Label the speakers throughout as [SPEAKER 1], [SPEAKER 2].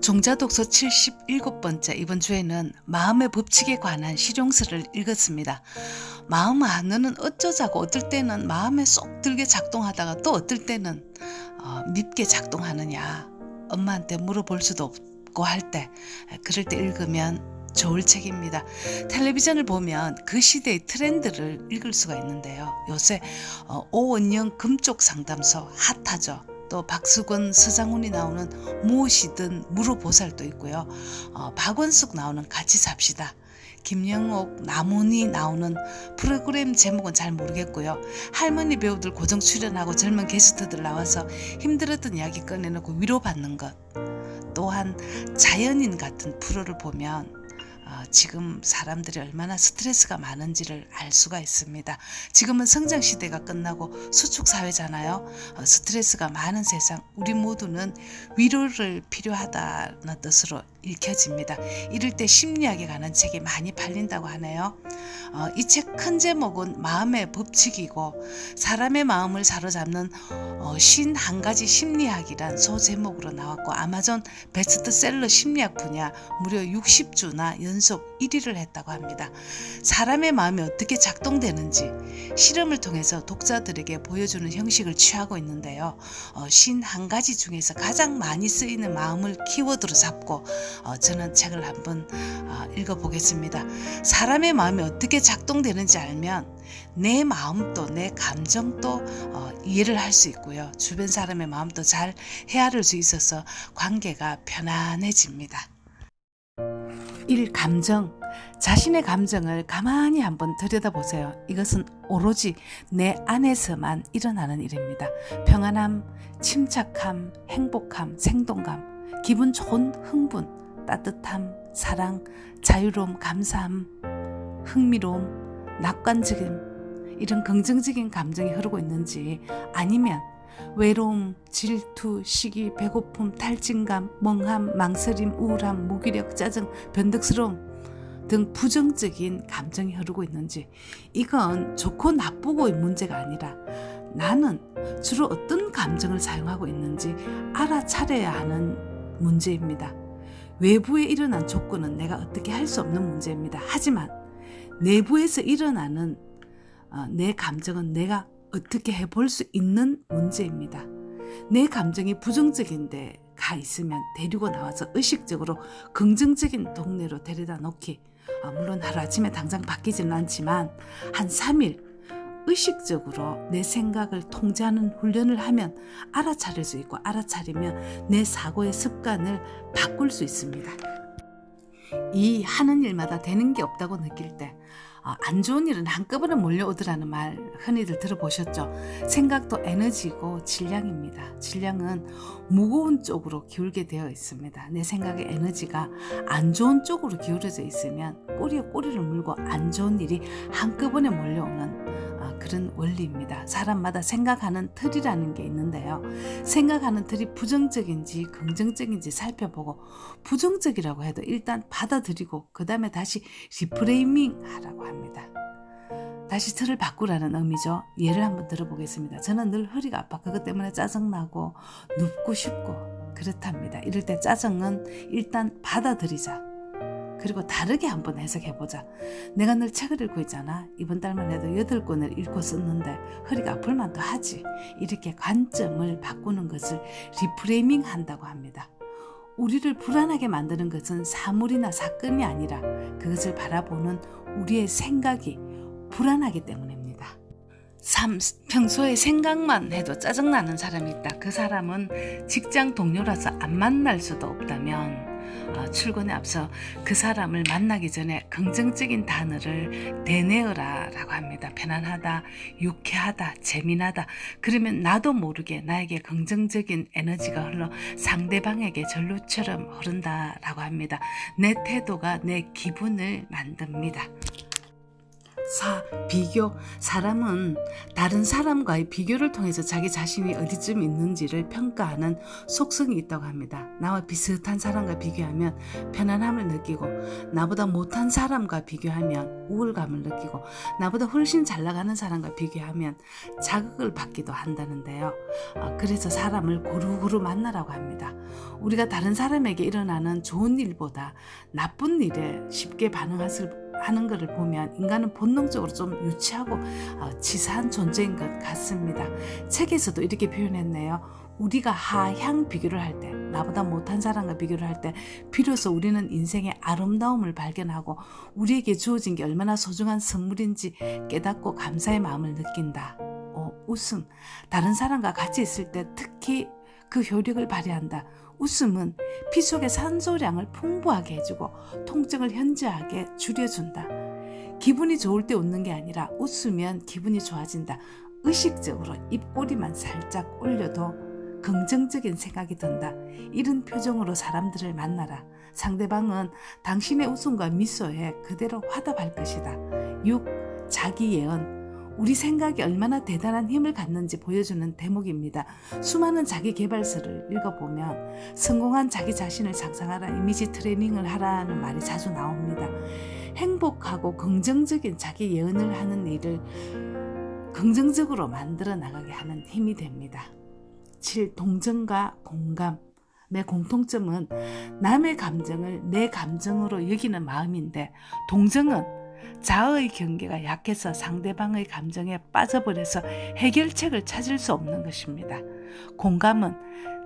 [SPEAKER 1] 종자독서 77번째, 이번 주에는 마음의 법칙에 관한 실용서를 읽었습니다. 마음 하나는 어쩌자고 어떨 때는 마음에 쏙 들게 작동하다가 또 어떨 때는 밉게 작동하느냐, 엄마한테 물어볼 수도 없고 할 때, 그럴 때 읽으면 좋을 책입니다. 텔레비전을 보면 그 시대의 트렌드를 읽을 수가 있는데요. 요새 오은영 금쪽 상담소 핫하죠. 또 박수건, 서장훈이 나오는 무엇이든 물어보살도 있고요. 박원숙 나오는 같이 삽시다. 김영옥, 남훈이 나오는 프로그램 제목은 잘 모르겠고요. 할머니 배우들 고정 출연하고 젊은 게스트들 나와서 힘들었던 이야기 꺼내놓고 위로받는 것. 또한 자연인 같은 프로를 보면 지금 사람들이 얼마나 스트레스가 많은지를 알 수가 있습니다. 지금은 성장 시대가 끝나고 수축 사회잖아요. 스트레스가 많은 세상, 우리 모두는 위로를 필요하다는 뜻으로 읽혀집니다. 이럴 때 심리학에 관한 책이 많이 팔린다고 하네요. 이 책 큰 제목은 마음의 법칙이고 사람의 마음을 사로잡는 51가지 심리학이란 소제목으로 나왔고 아마존 베스트셀러 심리학 분야 무려 60주나 연속 1위를 했다고 합니다. 사람의 마음이 어떻게 작동되는지 실험을 통해서 독자들에게 보여주는 형식을 취하고 있는데요. 51가지 중에서 가장 많이 쓰이는 마음을 키워드로 잡고 저는 책을 한번 읽어보겠습니다. 사람의 마음이 어떻게 작동되는지 알면 내 마음도 내 감정도 이해를 할 수 있고요. 주변 사람의 마음도 잘 헤아릴 수 있어서 관계가 편안해집니다. 1. 감정. 자신의 감정을 가만히 한번 들여다보세요. 이것은 오로지 내 안에서만 일어나는 일입니다. 평안함, 침착함, 행복함, 생동감, 기분 좋은 흥분, 따뜻함, 사랑, 자유로움, 감사함, 흥미로움, 낙관적인 이런 긍정적인 감정이 흐르고 있는지, 아니면 외로움, 질투, 시기, 배고픔, 탈진감, 멍함, 망설임, 우울함, 무기력, 짜증, 변덕스러움 등 부정적인 감정이 흐르고 있는지, 이건 좋고 나쁘고의 문제가 아니라 나는 주로 어떤 감정을 사용하고 있는지 알아차려야 하는 문제입니다. 외부에 일어난 조건은 내가 어떻게 할 수 없는 문제입니다. 하지만 내부에서 일어나는 내 감정은 내가 어떻게 해볼 수 있는 문제입니다. 내 감정이 부정적인 데가 있으면 데리고 나와서 의식적으로 긍정적인 동네로 데려다 놓기, 물론 하루아침에 당장 바뀌지는 않지만 한 3일 의식적으로 내 생각을 통제하는 훈련을 하면 알아차릴 수 있고, 알아차리면 내 사고의 습관을 바꿀 수 있습니다. 이 하는 일마다 되는 게 없다고 느낄 때 안 좋은 일은 한꺼번에 몰려오더라는 말 흔히들 들어보셨죠? 생각도 에너지고 질량입니다. 질량은 무거운 쪽으로 기울게 되어 있습니다. 내 생각의 에너지가 안 좋은 쪽으로 기울어져 있으면 꼬리에 꼬리를 물고 안 좋은 일이 한꺼번에 몰려오는 그런 원리입니다. 사람마다 생각하는 틀이라는 게 있는데요. 생각하는 틀이 부정적인지 긍정적인지 살펴보고, 부정적이라고 해도 일단 받아들이고 그 다음에 다시 리프레이밍 하라고 합니다. 다시 틀을 바꾸라는 의미죠. 예를 한번 들어보겠습니다. 저는 늘 허리가 아파 그것 때문에 짜증나고 눕고 싶고 그렇답니다. 이럴 때 짜증은 일단 받아들이자. 그리고 다르게 한번 해석해보자. 내가 늘 책을 읽고 있잖아. 이번 달만 해도 8권을 읽고 썼는데 허리가 아플 만도 하지. 이렇게 관점을 바꾸는 것을 리프레이밍 한다고 합니다. 우리를 불안하게 만드는 것은 사물이나 사건이 아니라 그것을 바라보는 우리의 생각이 불안하기 때문입니다. 3. 평소에 생각만 해도 짜증나는 사람이 있다. 그 사람은 직장 동료라서 안 만날 수도 없다면 출근에 앞서 그 사람을 만나기 전에 긍정적인 단어를 되뇌어라 라고 합니다. 편안하다, 유쾌하다, 재미나다. 그러면 나도 모르게 나에게 긍정적인 에너지가 흘러 상대방에게 전류처럼 흐른다 라고 합니다. 내 태도가 내 기분을 만듭니다. 4. 비교. 사람은 다른 사람과의 비교를 통해서 자기 자신이 어디쯤 있는지를 평가하는 속성이 있다고 합니다. 나와 비슷한 사람과 비교하면 편안함을 느끼고, 나보다 못한 사람과 비교하면 우월감을 느끼고, 나보다 훨씬 잘 나가는 사람과 비교하면 자극을 받기도 한다는데요. 그래서 사람을 고루고루 만나라고 합니다. 우리가 다른 사람에게 일어나는 좋은 일보다 나쁜 일에 쉽게 하는 것을 보면 인간은 본능적으로 좀 유치하고 치사한 존재인 것 같습니다. 책에서도 이렇게 표현했네요. 우리가 하향 비교를 할 때, 나보다 못한 사람과 비교를 할 때 비로소 우리는 인생의 아름다움을 발견하고 우리에게 주어진 게 얼마나 소중한 선물인지 깨닫고 감사의 마음을 느낀다. 웃음. 다른 사람과 같이 있을 때 특히 그 효력을 발휘한다. 웃음은 피 속의 산소량을 풍부하게 해주고 통증을 현저하게 줄여준다. 기분이 좋을 때 웃는 게 아니라 웃으면 기분이 좋아진다. 의식적으로 입꼬리만 살짝 올려도 긍정적인 생각이 든다. 이런 표정으로 사람들을 만나라. 상대방은 당신의 웃음과 미소에 그대로 화답할 것이다. 6. 자기 예언. 우리 생각이 얼마나 대단한 힘을 갖는지 보여주는 대목입니다. 수많은 자기 개발서를 읽어보면 성공한 자기 자신을 상상하라, 이미지 트레이닝을 하라는 말이 자주 나옵니다. 행복하고 긍정적인 자기 예언을 하는 일을 긍정적으로 만들어 나가게 하는 힘이 됩니다. 7. 동정과 공감. 내 공통점은 남의 감정을 내 감정으로 여기는 마음인데, 동정은 자아의 경계가 약해서 상대방의 감정에 빠져버려서 해결책을 찾을 수 없는 것입니다. 공감은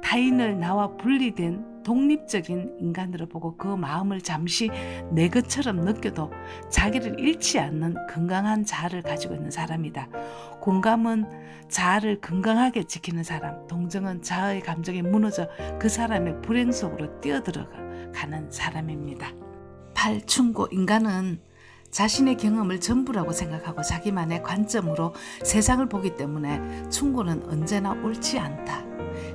[SPEAKER 1] 타인을 나와 분리된 독립적인 인간으로 보고 그 마음을 잠시 내 것처럼 느껴도 자기를 잃지 않는 건강한 자아를 가지고 있는 사람이다. 공감은 자아를 건강하게 지키는 사람, 동정은 자아의 감정이 무너져 그 사람의 불행 속으로 뛰어들어가는 사람입니다. 8. 충고. 인간은 자신의 경험을 전부라고 생각하고 자기만의 관점으로 세상을 보기 때문에 충고는 언제나 옳지 않다.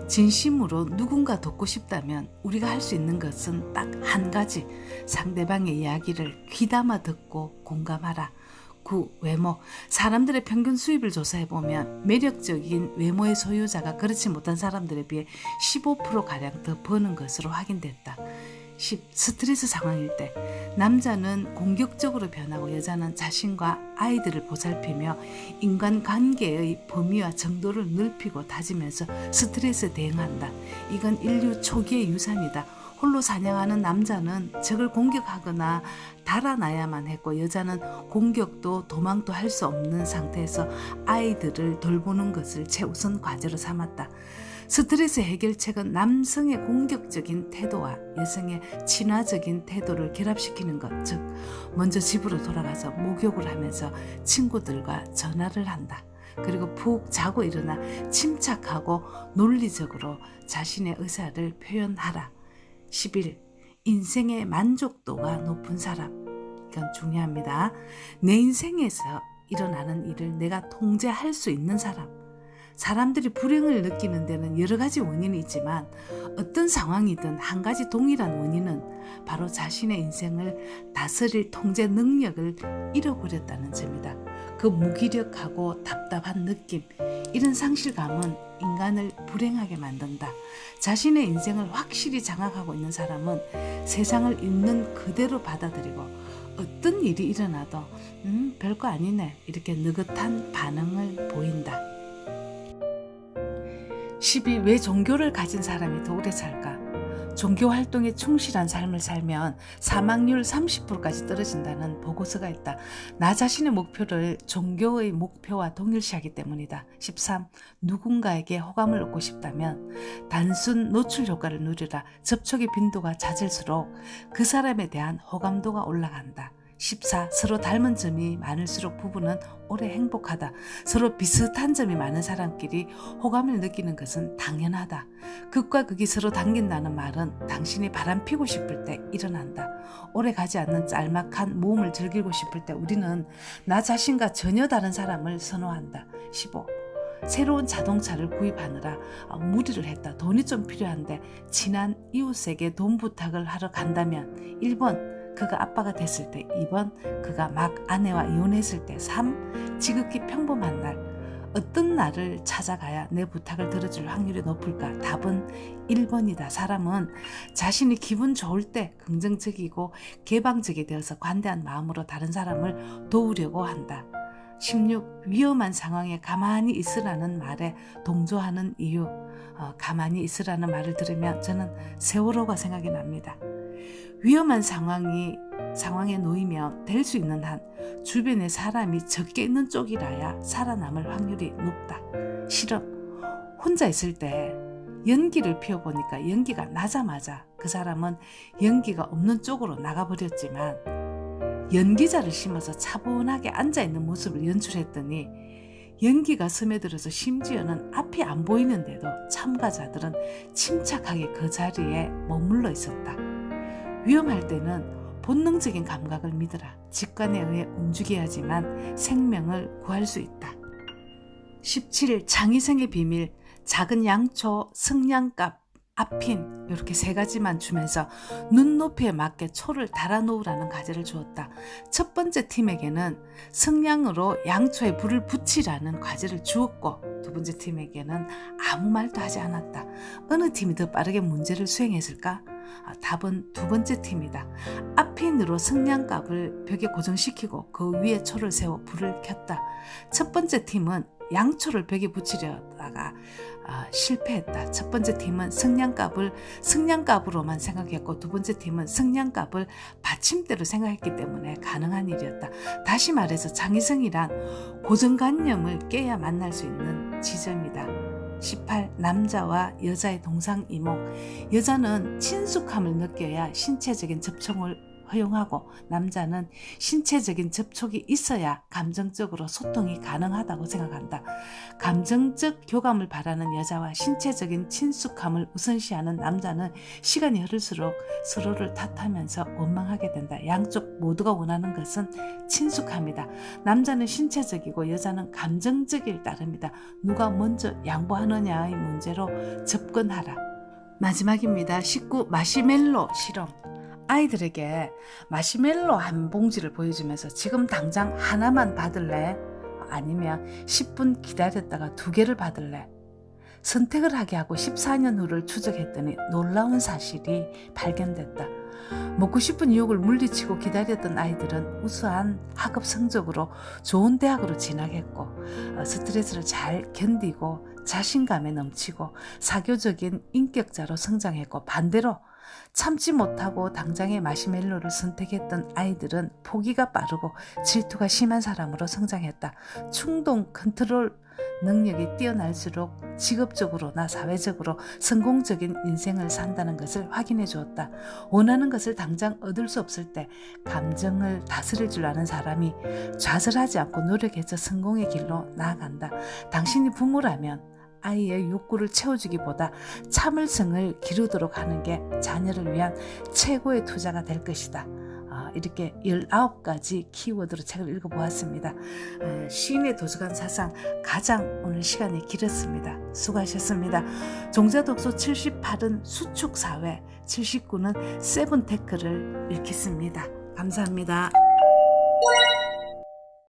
[SPEAKER 1] 진심으로 누군가 돕고 싶다면 우리가 할 수 있는 것은 딱 한 가지. 상대방의 이야기를 귀담아 듣고 공감하라. 9. 외모. 사람들의 평균 수입을 조사해보면 매력적인 외모의 소유자가 그렇지 못한 사람들에 비해 15%가량 더 버는 것으로 확인됐다. 10. 스트레스 상황일 때 남자는 공격적으로 변하고 여자는 자신과 아이들을 보살피며 인간관계의 범위와 정도를 넓히고 다지면서 스트레스에 대응한다. 이건 인류 초기의 유산이다. 홀로 사냥하는 남자는 적을 공격하거나 달아나야만 했고, 여자는 공격도 도망도 할 수 없는 상태에서 아이들을 돌보는 것을 최우선 과제로 삼았다. 스트레스 해결책은 남성의 공격적인 태도와 여성의 친화적인 태도를 결합시키는 것, 즉 먼저 집으로 돌아가서 목욕을 하면서 친구들과 전화를 한다. 그리고 푹 자고 일어나 침착하고 논리적으로 자신의 의사를 표현하라. 11. 인생의 만족도가 높은 사람. 이건 중요합니다. 내 인생에서 일어나는 일을 내가 통제할 수 있는 사람. 사람들이 불행을 느끼는 데는 여러 가지 원인이 있지만 어떤 상황이든 한 가지 동일한 원인은 바로 자신의 인생을 다스릴 통제 능력을 잃어버렸다는 점이다. 그 무기력하고 답답한 느낌, 이런 상실감은 인간을 불행하게 만든다. 자신의 인생을 확실히 장악하고 있는 사람은 세상을 있는 그대로 받아들이고 어떤 일이 일어나도 별거 아니네, 이렇게 느긋한 반응을 보인다. 12. 왜 종교를 가진 사람이 더 오래 살까? 종교 활동에 충실한 삶을 살면 사망률 30%까지 떨어진다는 보고서가 있다. 나 자신의 목표를 종교의 목표와 동일시하기 때문이다. 13. 누군가에게 호감을 얻고 싶다면 단순 노출 효과를 누리라. 접촉의 빈도가 잦을수록 그 사람에 대한 호감도가 올라간다. 14. 서로 닮은 점이 많을수록 부부는 오래 행복하다. 서로 비슷한 점이 많은 사람끼리 호감을 느끼는 것은 당연하다. 극과 극이 서로 당긴다는 말은 당신이 바람피고 싶을 때 일어난다. 오래 가지 않는 짤막한 모험을 즐기고 싶을 때 우리는 나 자신과 전혀 다른 사람을 선호한다. 15. 새로운 자동차를 구입하느라 무리를 했다. 돈이 좀 필요한데 친한 이웃에게 돈 부탁을 하러 간다면 1번 그가 아빠가 됐을 때. 2번 그가 막 아내와 이혼했을 때. 3. 지극히 평범한 날. 어떤 날을 찾아가야 내 부탁을 들어줄 확률이 높을까? 답은 1번이다. 사람은 자신이 기분 좋을 때 긍정적이고 개방적이 되어서 관대한 마음으로 다른 사람을 도우려고 한다. 16. 위험한 상황에 가만히 있으라는 말에 동조하는 이유. 가만히 있으라는 말을 들으면 저는 세월호가 생각이 납니다. 위험한 상황에 놓이면 될 수 있는 한 주변에 사람이 적게 있는 쪽이라야 살아남을 확률이 높다. 실험. 혼자 있을 때 연기를 피워보니까 연기가 나자마자 그 사람은 연기가 없는 쪽으로 나가버렸지만 연기자를 심어서 차분하게 앉아있는 모습을 연출했더니 연기가 스며들어서 심지어는 앞이 안 보이는데도 참가자들은 침착하게 그 자리에 머물러 있었다. 위험할 때는 본능적인 감각을 믿으라. 직관에 의해 움직여야지만 생명을 구할 수 있다. 17. 장희생의 비밀. 작은 양초, 성냥갑, 앞핀 이렇게 3가지만 주면서 눈높이에 맞게 초를 달아놓으라는 과제를 주었다. 첫 번째 팀에게는 성냥으로 양초에 불을 붙이라는 과제를 주었고 두 번째 팀에게는 아무 말도 하지 않았다. 어느 팀이 더 빠르게 문제를 수행했을까? 답은 두 번째 팀이다. 앞핀으로 성냥갑을 벽에 고정시키고 그 위에 초를 세워 불을 켰다. 첫 번째 팀은 양초를 벽에 붙이려다가 실패했다. 첫 번째 팀은 성냥갑을 성냥갑으로만 생각했고 두 번째 팀은 성냥갑을 받침대로 생각했기 때문에 가능한 일이었다. 다시 말해서 장희성이란 고정관념을 깨야 만날 수 있는 지점이다. 18. 남자와 여자의 동상이목. 여자는 친숙함을 느껴야 신체적인 접촉을 허용하고 남자는 신체적인 접촉이 있어야 감정적으로 소통이 가능하다고 생각한다. 감정적 교감을 바라는 여자와 신체적인 친숙함을 우선시하는 남자는 시간이 흐를수록 서로를 탓하면서 원망하게 된다. 양쪽 모두가 원하는 것은 친숙함이다. 남자는 신체적이고 여자는 감정적일 따름이다. 누가 먼저 양보하느냐의 문제로 접근하라. 마지막입니다. 19. 마시멜로 실험. 아이들에게 마시멜로 한 봉지를 보여주면서 지금 당장 하나만 받을래? 아니면 10분 기다렸다가 2개를 받을래? 선택을 하게 하고 14년 후를 추적했더니 놀라운 사실이 발견됐다. 먹고 싶은 유혹을 물리치고 기다렸던 아이들은 우수한 학업 성적으로 좋은 대학으로 진학했고 스트레스를 잘 견디고 자신감에 넘치고 사교적인 인격자로 성장했고 반대로 참지 못하고 당장의 마시멜로를 선택했던 아이들은 포기가 빠르고 질투가 심한 사람으로 성장했다. 충동 컨트롤 능력이 뛰어날수록 직업적으로나 사회적으로 성공적인 인생을 산다는 것을 확인해 주었다. 원하는 것을 당장 얻을 수 없을 때 감정을 다스릴 줄 아는 사람이 좌절하지 않고 노력해서 성공의 길로 나아간다. 당신이 부모라면 아이의 욕구를 채워주기보다 참을성을 기르도록 하는 게 자녀를 위한 최고의 투자가 될 것이다. 이렇게 19가지 키워드로 책을 읽어보았습니다. 시인의 도서관 사상 가장 오늘 시간이 길었습니다. 수고하셨습니다. 종자독서 78은 수축사회, 79는 세븐테크를 읽겠습니다. 감사합니다.